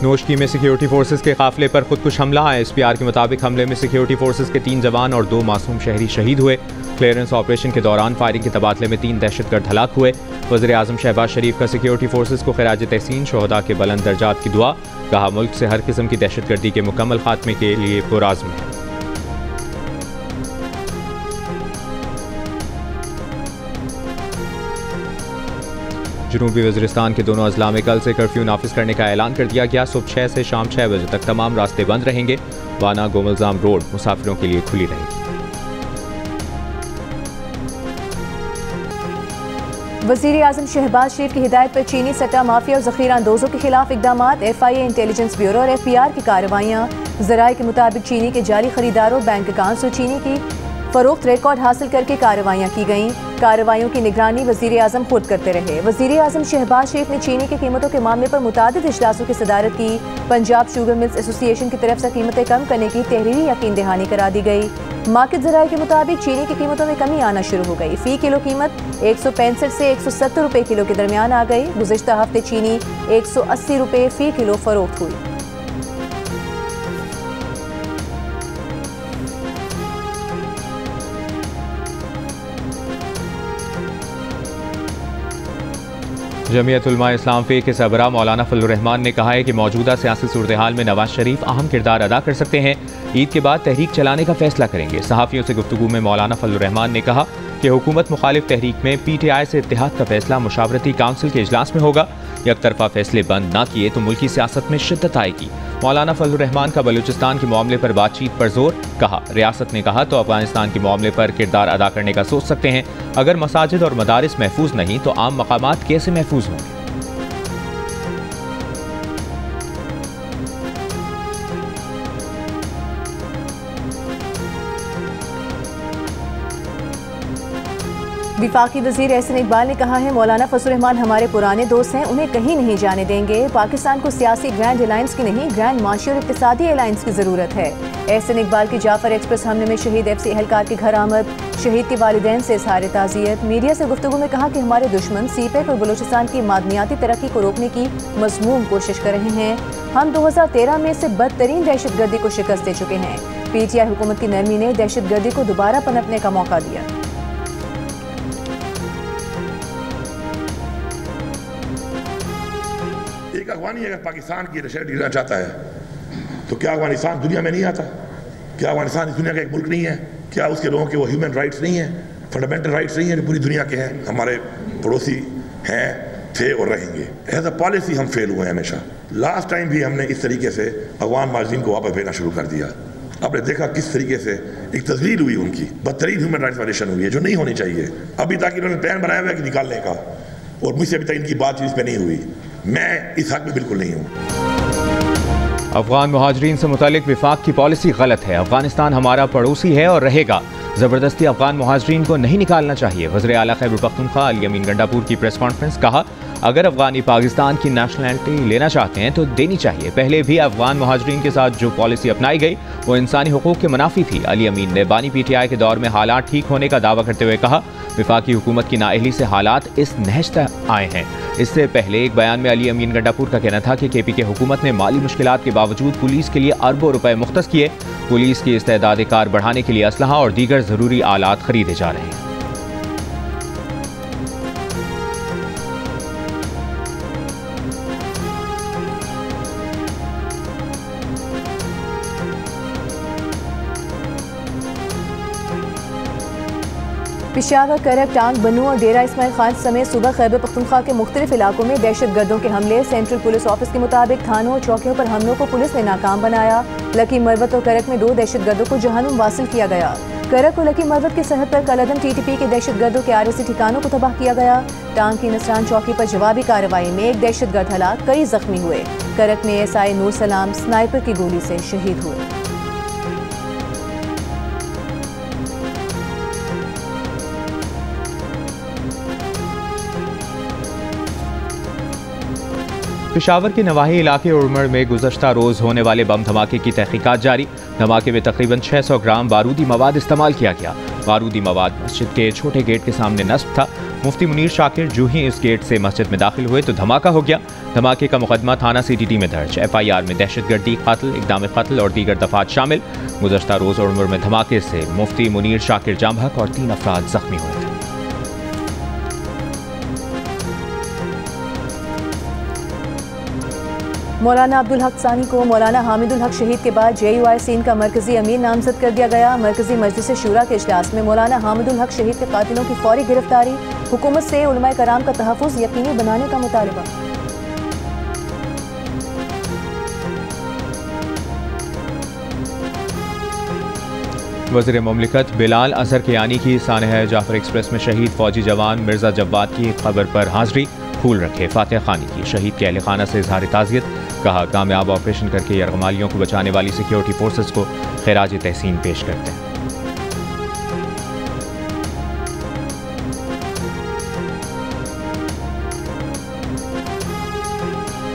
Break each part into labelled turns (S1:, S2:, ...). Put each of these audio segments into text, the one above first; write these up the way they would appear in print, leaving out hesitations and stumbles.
S1: नोशकी में security forces के काफिले पर खुदकुश हमला। ISPR के मुताबिक हमले में सिक्योरिटी फोर्सेज के 3 जवान और 2 मासूम शहरी शहीद हुए। क्लियरेंस ऑपरेशन के दौरान फायरिंग के तबादले में 3 दहशतगर्द हलाक हुए। वज़ीर आज़म शहबाज शरीफ का सिक्योरिटी फोर्सेज को खिराज तहसीन, शोहदा के बुलंद दर्जात की दुआ। कहा, मुल्क से हर किस्म की दहशतगर्दी के मुकम्मल खात्मे के लिए पुरआज़्म है। जनूबी वज़ीरिस्तान के दोनों अजला में कल से कर्फ्यू नाफिज करने का ऐलान कर दिया गया। सुबह 6 से शाम 6 बजे तक तमाम रास्ते बंद रहेंगे। वाना गोमलजाम रोड मुसाफिरों के लिए खुली रहेगी।
S2: वज़ीर आज़म शहबाज शरीफ की हिदायत पर चीनी सट्टा माफिया और ज़ख़ीरा अंदोज़ों के खिलाफ इक़दाम। FIA, इंटेलिजेंस ब्यूरो और FPR की कार्रवाइयाँ। ज़राए के मुताबिक चीनी के जाली खरीदारों, बैंक अकाउंट्स और चीनी की फरोख्त रिकॉर्ड हासिल करके कार्रवाइयाँ की गईं। कार्रवाइयों की निगरानी वज़ीर आज़म खुद करते रहे। वज़ीर आज़म शहबाज शरीफ ने चीनी की कीमतों के मामले पर मुतादिद इजलासों की सदारत की। पंजाब शुगर मिल्स एसोसिएशन की तरफ से कीमतें कम करने की तहरीरी यकीन दहानी करा दी गई। मार्केट ज़राए के मुताबिक चीनी की कीमतों में कमी आना शुरू हो गई। फ़ी किलो कीमत 165 से 170 रुपये किलो के दरमियान आ गई। गुज़िश्ता हफ्ते चीनी 180 रुपये फ़ी किलो फरोख्त हुई।
S1: जमीयत उलमा इस्लाम फ़े के सरबराह मौलाना फजलुर रहमान ने कहा है कि मौजूदा सियासी सूरत हाल में नवाज शरीफ अहम किरदार अदा कर सकते हैं। ईद के बाद तहरीक चलाने का फैसला करेंगे। सहाफ़ियों से गुफ्तगू में मौलाना फजलुर रहमान ने कहा कि हुकूमत मुखालिफ तहरीक में PTI से इत्तेहाद का फैसला मुशावरती काउंसिल के इजलास में होगा। एक तरफा फैसले बंद न किए तो मुल्की सियासत में शिद्दत आएगी। मौलाना फजलुर रहमान का बलूचिस्तान के मामले पर बातचीत पर जोर। कहा, रियासत ने कहा तो अफगानिस्तान के मामले पर किरदार अदा करने का सोच सकते हैं। अगर मसाजिद और मदारिस महफूज नहीं तो आम मकामात कैसे महफूज होंगे।
S2: वफाकी वज़ीर एहसन इकबाल ने कहा है, मौलाना फजलुर रहमान हमारे पुराने दोस्त हैं, उन्हें कहीं नहीं जाने देंगे। पाकिस्तान को सियासी ग्रैंड अलायंस की नहीं, ग्रैंड माशी और इक़्तिसादी अलायंस की ज़रूरत है। एहसन इकबाल की जाफर एक्सप्रेस हमले में शहीद FC एहलकार के घर आमद। शहीद के वालिदैन से इज़हार ताज़ियत। मीडिया से गुफ्तगू में कहा कि हमारे दुश्मन CPEC और बलूचिस्तान की मादनियाती तरक्की को रोकने की मज़मूम कोशिश कर रहे हैं। हम 2013 में से बदतरीन दहशतगर्दी को शिकस्त दे चुके हैं। PTI हुकूमत की नरमी ने दहशतगर्दी को दोबारा पनपने का मौका दिया।
S3: एक अफगानी अगर पाकिस्तान की शहर गिरना चाहता है तो क्या अफगानिस्तान दुनिया में नहीं आता? क्या अफगानिस्तान इस दुनिया का एक मुल्क नहीं है? क्या उसके लोगों के वो ह्यूमन राइट्स नहीं है, फंडामेंटल राइट्स नहीं है जो पूरी दुनिया के हैं? हमारे पड़ोसी हैं, थे और रहेंगे। एज अ पॉलिसी हम फेल हुए हैं हमेशा। लास्ट टाइम भी हमने इस तरीके से अफगान मार्जिन को वापस भेजना शुरू कर दिया। आपने देखा किस तरीके से एक तस्वीर हुई उनकी, बदतरीन ह्यूमन राइट्स वायलेशन हुई है जो नहीं होनी चाहिए। अभी तक इन्होंने प्लान बनाया हुआ है कि निकालने का, और मुझसे अभी तक इनकी बातचीत पे नहीं हुई। मैं इस हक में बिल्कुल नहीं हूँ।
S1: अफगान मुहाजिरीन से मुतालिक विफाक की पॉलिसी गलत है। अफगानिस्तान हमारा पड़ोसी है और रहेगा। जबरदस्ती अफगान मुहाजिरीन को नहीं निकालना चाहिए। वज़ीर आला खैबर पख्तूनख्वा अली अमीन गंडापुर की प्रेस कॉन्फ्रेंस। कहा, अगर अफगानी पाकिस्तान की नेशनलिटी लेना चाहते हैं तो देनी चाहिए। पहले भी अफगान मुहाजिरीन के साथ जो पॉलिसी अपनाई गई वो इंसानी हुकूक के मुनाफी थी। अली अमीन ने बानी PTI के दौर में हालात ठीक होने का दावा करते हुए कहा, विफाकी हुकूमत की नाअहली से हालात इस नहज तक आए हैं। इससे पहले एक बयान में अली अमीन गंडापुर का कहना था कि KPK हुकूमत ने माली मुश्किलात के बावजूद पुलिस के लिए अरबों रुपए मुख्तस किए। पुलिस की इस्तेदाद कार बढ़ाने के लिए असलहा और दीगर जरूरी आलात खरीदे जा रहे हैं।
S2: पेशावर, करक, टांग, बनू और डेरा इस्माइल खान समेत सूबा खैबर पख्तूनख्वा के मुख्तलिफ इलाकों में दहशतगर्दों के हमले। सेंट्रल पुलिस ऑफिस के मुताबिक थानों और चौकियों पर हमलों को पुलिस ने नाकाम बनाया। लकी मरवत और करक में 2 दहशतगर्दों को जहन्नुम वासिल किया गया। करक और लकी मरवत की सरहद पर कलअदम TTP के दहशतगर्दों के RSC ठिकानों को तबाह किया गया। टांग की नसरान चौकी पर जवाबी कार्रवाई में 1 दहशतगर्द हलाक, कई जख्मी हुए। करक में SI नूर सलाम स्नाइपर की गोली से शहीद हुए।
S1: पेशावर के नवाही इलाके उड़मड़ में गुज़श्ता रोज़ होने वाले बम धमाके की तहकीकात जारी। धमाके में तकरीबन 600 ग्राम बारूदी मवाद इस्तेमाल किया गया। बारूदी मवाद मस्जिद के छोटे गेट के सामने नस्ब था। मुफ्ती मुनीर शाकिर जो ही इस गेट से मस्जिद में दाखिल हुए तो धमाका हो गया। धमाके का मुकदमा थाना CTT में दर्ज। FIR में दहशतगर्दी, कत्ल, इक़दाम कत्ल और दीगर दफात शामिल। गुज़श्ता रोज़ और उम्र में धमाके से मुफ्ती मुनीर शाकिर जाम बहक और 3 अफराद जख्मी हुए थे।
S2: मौलाना अब्दुल हक सानी को मौलाना हामिदुल हक शहीद के बाद JUI सिंध का मरकजी अमीर नामजद कर दिया गया। मरकजी मजलिस शूरा के इजलास में मौलाना हामिदुल हक शहीद के कातिलों की फौरी गिरफ्तारी, हुकूमत से उलमाए कराम का तहफ़्फ़ुज़ यकीनी बनाने का मुतालबा।
S1: वज़ीर मुमलिकत बिलाल अजहर कियानी की सानह जाफर एक्सप्रेस में शहीद फौजी जवान मिर्जा जव्वाद की खबर पर हाजिरी, फूल रखे फातिहा खानी की। शहीद के अहल खाना से इजहार ताज़ियत, कहा कामयाब ऑपरेशन करके यरगमालियों को बचाने वाली सिक्योरिटी फोर्सेस को खिराज तहसीन पेश करते हैं।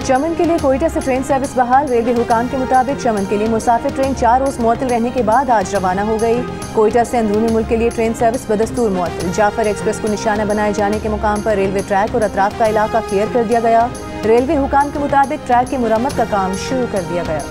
S2: चमन के लिए कोयटा से ट्रेन सर्विस बहाल। रेलवे हुकाम के मुताबिक चमन के लिए मुसाफिर ट्रेन 4 रोज मुअत्तल रहने के बाद आज रवाना हो गई। कोयटा से अंदरूनी मुल्क के लिए ट्रेन सर्विस बदस्तूर मुअत्तल। जाफर एक्सप्रेस को निशाना बनाए जाने के मुकाम पर रेलवे ट्रैक और अतराफ का इलाका क्लियर कर दिया गया। रेलवे हुकाम के मुताबिक ट्रैक की मुरम्मत का काम शुरू कर दिया गया।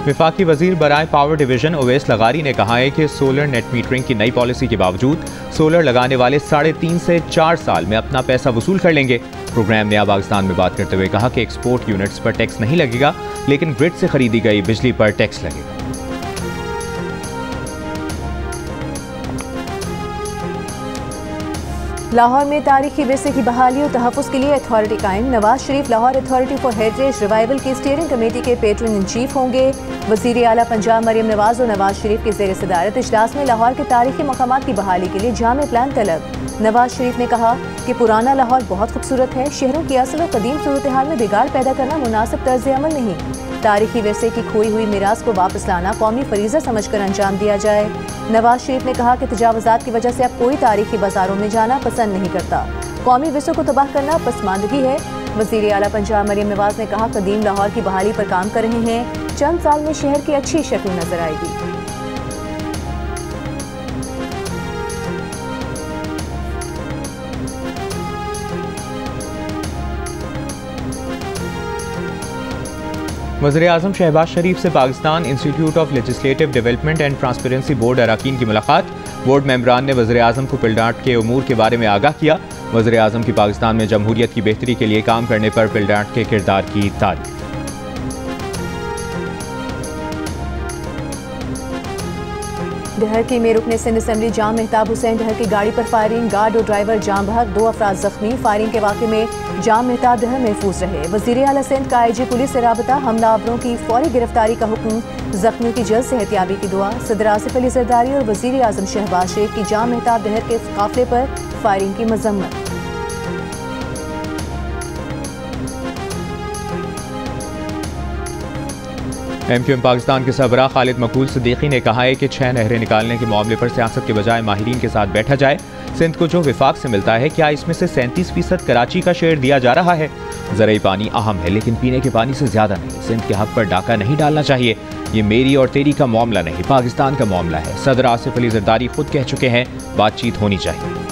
S1: वफाकी वजीर बराए पावर डिवीजन ओवैस लगारी ने कहा है कि सोलर नेट मीटरिंग की नई पॉलिसी के बावजूद सोलर लगाने वाले 3.5 से 4 साल में अपना पैसा वसूल कर लेंगे। प्रोग्राम नया पाकिस्तान में बात करते हुए कहा कि एक्सपोर्ट यूनिट्स पर टैक्स नहीं लगेगा, लेकिन ग्रिड से खरीदी गई बिजली पर टैक्स लगेगा।
S2: लाहौर में तारीखी विरसे की बहाली और तहफ़्फ़ुज़ के लिए अथॉरिटी कायम। Nawaz Sharif Lahore authority for heritage revival की स्टीयरिंग कमेटी के पेट्रन इन चीफ होंगे। वज़ीर आला पंजाब मरियम नवाज और नवाज शरीफ के ज़ेर सदारत इजलास में लाहौर के तारीखी मकामात की बहाली के लिए जामे प्लान तलब। नवाज शरीफ ने कहा कि पुराना लाहौर बहुत खूबसूरत है, शहरों की असल और कदीम सूरत हाल में बिगाड़ पैदा करना मुनासिब तर्ज अमल नहीं। तारीखी विरसे की खोई हुई मीरास को वापस लाना कौमी फरीज़ा समझकर अंजाम दिया जाए। नवाज शरीफ ने कहा कि तजावुज़ात की वजह से अब कोई तारीखी बाजारों में जाना पसंद नहीं करता। कौमी विरसों को तबाह करना पसमानदगी है। वज़ीर आला पंजाब मरियम नवाज ने कहा कदीम लाहौर की बहाली पर काम कर रहे हैं, चंद साल में शहर की अच्छी शक्ल नजर आएगी।
S1: वज़ीर आज़म शहबाज शरीफ से Pakistan institute of legislative development and transparency board अरकान की मुलाकात। बोर्ड मेंबरान ने वज़ीर आज़म को पिलडाट के उमूर के बारे में आगाह किया। वज़ीर आज़म की पाकिस्तान में जमहूरियत की बेहतरी के लिए काम करने पर पिलडाट के किरदार की तारीफ।
S2: डहरकी में रुकने सिंध असेंबली जाम मेहताब हुसैन डहर की गाड़ी पर फायरिंग, गार्ड और ड्राइवर जाम बहक, 2 अफराद जख्मी। फायरिंग के वाक़े में जाम मेहताब डहर महफूज रहे। वज़ीर आला सिंध का IG पुलिस से राबता, हमलावरों की फौरी गिरफ्तारी का हुक्म, जख्मियों की जल्द सेहतियाबी की दुआ। सदर आसिफ अली जरदारी और वज़ीर आज़म शहबाज शरीफ की जाम मेहताब डहर के काफिले पर फायरिंग की मजम्मत।
S1: MQM पाकिस्तान के सरबराह खालिद मकबूल सिद्दीकी ने कहा है कि 6 नहरें निकालने के मामले पर सियासत के बजाय माहिरीन के साथ बैठा जाए। सिंध को जो विफाक से मिलता है, क्या इसमें से 37% कराची का शेयर दिया जा रहा है? ज़राई पानी अहम है, लेकिन पीने के पानी से ज़्यादा नहीं। सिंध के हक पर डाका नहीं डालना चाहिए। ये मेरी और तेरी का मामला नहीं, पाकिस्तान का मामला है। सदर आसिफ अली जरदारी खुद कह चुके हैं, बातचीत होनी चाहिए।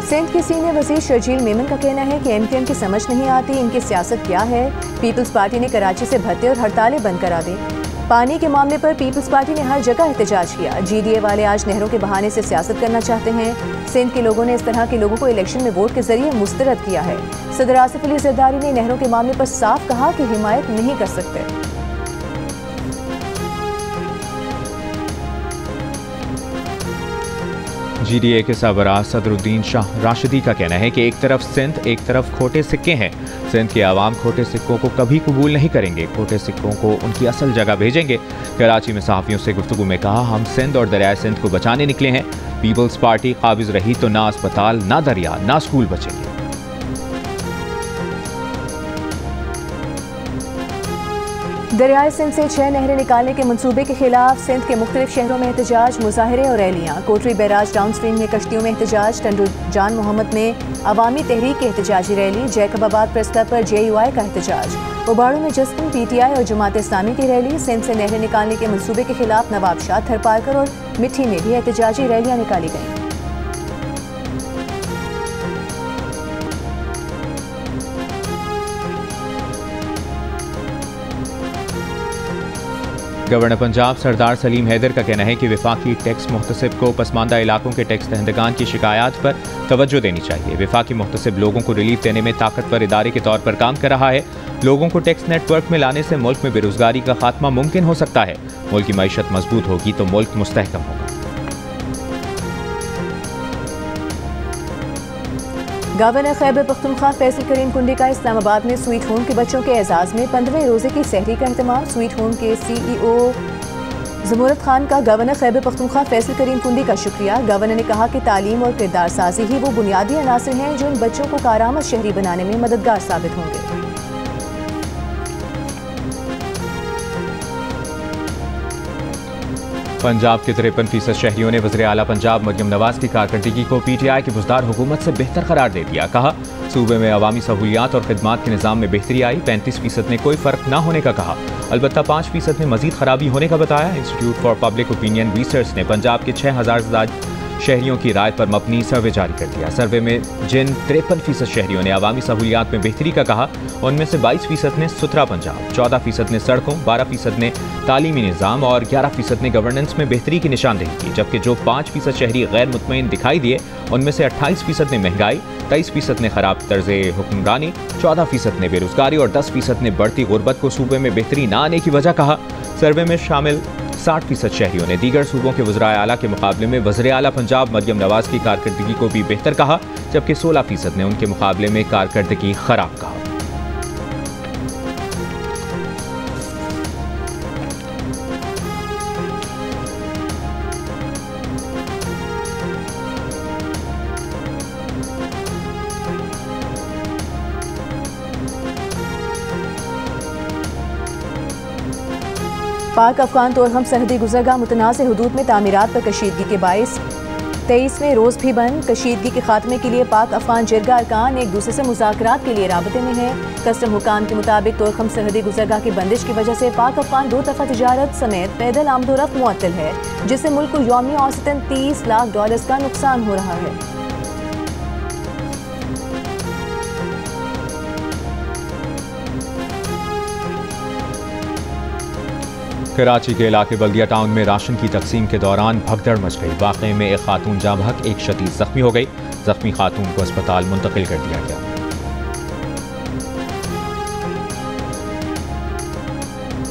S2: सिंध की सीनियर वज़ीर शर्जील मेमन का कहना है कि MQM की समझ नहीं आती इनकी सियासत क्या है। पीपल्स पार्टी ने कराची से भत्ते और हड़तालें बंद करा दी। पानी के मामले पर पीपल्स पार्टी ने हर जगह एहतजाज किया। GDA वाले आज नहरों के बहाने से सियासत करना चाहते हैं। सिंध के लोगों ने इस तरह के लोगों को इलेक्शन में वोट के जरिए मुस्तरद किया है। सदर आसिफ अली जरदारी ने नहरों के मामले पर साफ कहा कि हिमायत नहीं कर सकते।
S1: GDA के सरबराह सदरुद्दीन शाह राशिदी का कहना है कि एक तरफ सिंध, एक तरफ खोटे सिक्के हैं। सिंध के आवाम खोटे सिक्कों को कभी कबूल नहीं करेंगे, खोटे सिक्कों को उनकी असल जगह भेजेंगे। कराची में सहाफ़ियों से गुफ्तगू में कहा, हम सिंध और दरियाए सिंध को बचाने निकले हैं। पीपल्स पार्टी काबिज रही तो ना अस्पताल, ना दरिया, ना स्कूल बचेंगे।
S2: दरियाए सिंध से 6 नहरें निकालने के मंसूबे के खिलाफ सिंध के मुख्तलिफ शहरों में एहतजाज, मुजाहरे और रैलियाँ। कोटरी बैराज डाउन स्ट्रीम में कश्तियों में एहतजाज। टंडू जान मोहम्मद में अवामी तहरीक की एहतजाजी रैली। जैकबाबाद प्रेस क्लब पर JUI का एहतजाज। उबाड़ू में जस्टिन PTI और जमात इस्लामी की रैली। सिंध से नहरें निकालने के मंसूबे के खिलाफ नवाब शाह, थरपारकर और मिट्टी में भी एहतजाजी रैलियाँ निकाली गईं।
S1: गवर्नर पंजाब सरदार सलीम हैदर का कहना है कि वफाकी टैक्स मुहतसिब को पसमानदा इलाकों के टैक्स दहंदगान की शिकायत पर तवज्जो देनी चाहिए। वफाकी मुहतसिब लोगों को रिलीफ देने में ताकतवर इदारे के तौर पर काम कर रहा है। लोगों को टैक्स नेटवर्क में लाने से मुल्क में बेरोजगारी का खात्मा मुमकिन हो सकता है। मुल्क की मईशत मजबूत होगी तो मुल्क मुस्तहकम होगा।
S2: गवर्नर खैबर पख्तूनख्वा फैसल करीम कुंडी का इस्लामाबाद में स्वीट होम के बच्चों के एजाज में 15वें रोजे की सहरी का अहतमाम। स्वीट होम के CEO जमूरत खान का गवर्नर खैबर पख्तूनख्वा फैसल करीम कुंडी का शुक्रिया। गवर्नर ने कहा कि तालीम और किरदार साजी ही वो बुनियादी अनासर हैं जो इन बच्चों को कारआमद शहरी बनाने में मददगार साबित होंगे।
S1: पंजाब के 53% शहरियों ने वज़ीर आला पंजाब मरियम नवाज की कारकर्दगी को PTI की बुज़दार हुकूमत से बेहतर करार दे दिया। कहा, सूबे में अवामी सहूलियात और खिदमात के निज़ाम में बेहतरी आई। 35% ने कोई फ़र्क न होने का कहा, अलबत्ता 5% ने मज़ीद खराबी होने का बताया। Institute for public opinion research ने पंजाब के 6000 से ज़्यादा शहरियों की राय पर मबनी सर्वे जारी कर दिया। सर्वे में जिन 53% शहरियों ने अवामी सहूलियात में बेहतरी का कहा, उनमें से 22% ने सुथरा पंजाब, 14% ने सड़कों, 12% ने तालीमी निज़ाम और 11% ने गवर्नेंस में बेहतरी की निशानदेही की। जबकि जो 5% शहरी गैर मुतमईन दिखाई दिए, उनमें से 28% ने महंगाई, 23% ने खराब तर्ज हुक्मरानी, 14% ने बेरोजगारी और 10% ने बढ़ती गुर्बत को सूबे में बेहतरी न आने की वजह कहा। सर्वे में शामिल 60% शहरियों ने दीगर सूबों के वज़ीर आला के मुकाबले में वज़ीर आला पंजाब मरियम नवाज की कारकर्दगी को भी बेहतर कहा, जबकि 16% ने उनके मुकाबले में कारकर्दगी खराब कहा।
S2: पाक अफगान तोरहम सरहदी गुजरगाह मुतनाज़ हुदूद में तामीरात पर कशीदगी के बायस 23वें रोज़ भी बंद। कशीदगी के खात्मे के लिए पाक अफगान जिरगा अरकान एक दूसरे से मुज़ाकरात के लिए राबते में है। कस्टम हुकाम के मुताबिक तोरहम सरहदी गुजरगाह की बंदिश की वजह से पाक अफगान दो तरफा तिजारत समेत पैदल आमदोरफ्त मुअत्तल है, जिससे मुल्क को यौमी औसतन $30 लाख का नुकसान हो रहा है।
S1: कराची के इलाके बल्दिया टाउन में राशन की तकसीम के दौरान भगदड़ मच गई। वाक़े में एक खातून जाँ बहक, एक शदीद जख्मी हो गई। जख्मी खातून को अस्पताल मुंतकिल कर दिया गया।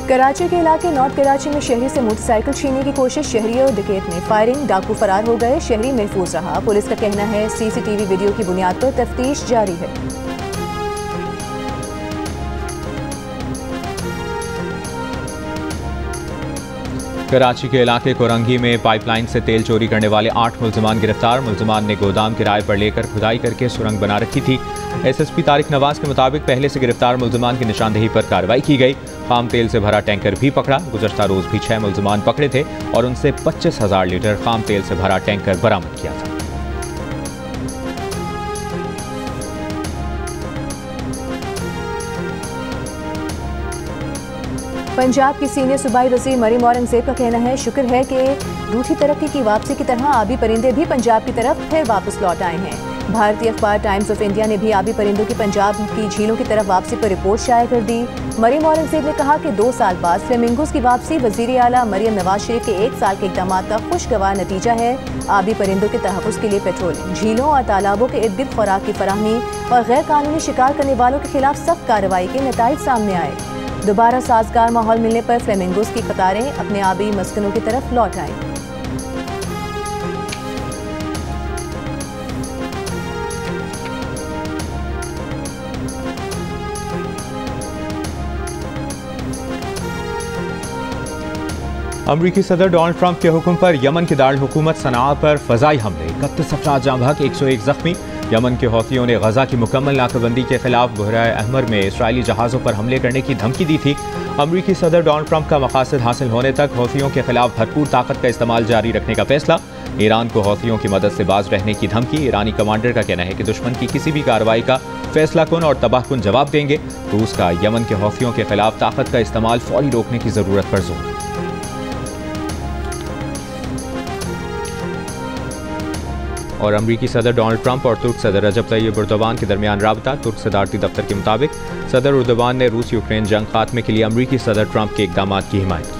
S2: कराची के इलाके नॉर्थ कराची में शहरी से मोटरसाइकिल छीनने की कोशिश, शहरी और डकैत में फायरिंग, डाकू फरार हो गए, शहरी महफूज रहा। पुलिस का कहना है CCTV वीडियो की बुनियाद पर तफ्तीश जारी है।
S1: कराची के इलाके कोरंगी में पाइपलाइन से तेल चोरी करने वाले 8 मुल्जिमान गिरफ्तार। मुल्जिमान ने गोदाम किराए पर लेकर खुदाई करके सुरंग बना रखी थी। SSP तारिक नवाज के मुताबिक पहले से गिरफ्तार मुल्जिमान की निशानदेही पर कार्रवाई की गई। खाम तेल से भरा टैंकर भी पकड़ा। गुज़श्ता रोज़ भी 6 मुल्जिमान पकड़े थे और उनसे 25,000 लीटर खाम तेल से भरा टैंकर बरामद किया था।
S2: पंजाब की सीनियर सूबाई वज़ीर मरीम औरंगज़ेब का कहना है शुक्र है कि रूठी तरक्की की वापसी की तरह आबी परिंदे भी पंजाब की तरफ फिर वापस लौट आए हैं। भारतीय अखबार टाइम्स ऑफ इंडिया ने भी आबी परिंदों की पंजाब की झीलों की तरफ वापसी पर रिपोर्ट शाया कर दी। मरीम औरंगज़ेब ने कहा कि 2 साल बाद फ्लेमिंगोज की वापसी वज़ीर आला मरियम नवाज शरीफ के 1 साल के इक़दाम का खुशगवार नतीजा है। आबी परिंदों के तहफ़्फ़ुज़ के लिए पेट्रोलिंग, झीलों और तालाबों के इर्द गिर्द खुराक की फराहमी और गैर कानूनी शिकार करने वालों के खिलाफ सख्त कार्रवाई के नताइज सामने आए। दोबारा साजगार माहौल मिलने पर फ्लेमिंगोज की कतारें अपने आबी मस्कनों की तरफ लौट आईं।
S1: अमरीकी सदर डोनाल्ड ट्रंप के हुक्म पर यमन के दारुल हुकूमत सनआ पर फजाई हमले, 31 अफराद जाँ बहक, 101 जख्मी। यमन के हौथियों ने गजा की मुकम्मल नाकाबंदी के खिलाफ बहराए अहमर में इसराइली जहाज़ों पर हमले करने की धमकी दी थी। अमरीकी सदर डोनाल्ड ट्रंप का मकासद हासिल होने तक हौथियों के खिलाफ भरपूर ताकत का इस्तेमाल जारी रखने का फैसला। ईरान को हौथियों की मदद से बाज रहने की धमकी। ईरानी कमांडर का कहना है कि दुश्मन की किसी भी कार्रवाई का फैसला कुन और तबाहकुन जवाब देंगे। रूस का यमन के हौथियों के खिलाफ ताकत का इस्तेमाल फौरी रोकने की जरूरत पर जोर। और अमरीकी सदर डोनाल्ड ट्रंप और तुर्क सदर रजब तैयब एर्दोगान के दरमियान राबता। तुर्क सदारती दफ्तर के मुताबिक सदर एर्दोगान ने रूस यूक्रेन जंग खात्मे के लिए अमरीकी सदर ट्रंप के इकदामात की हिमायत की।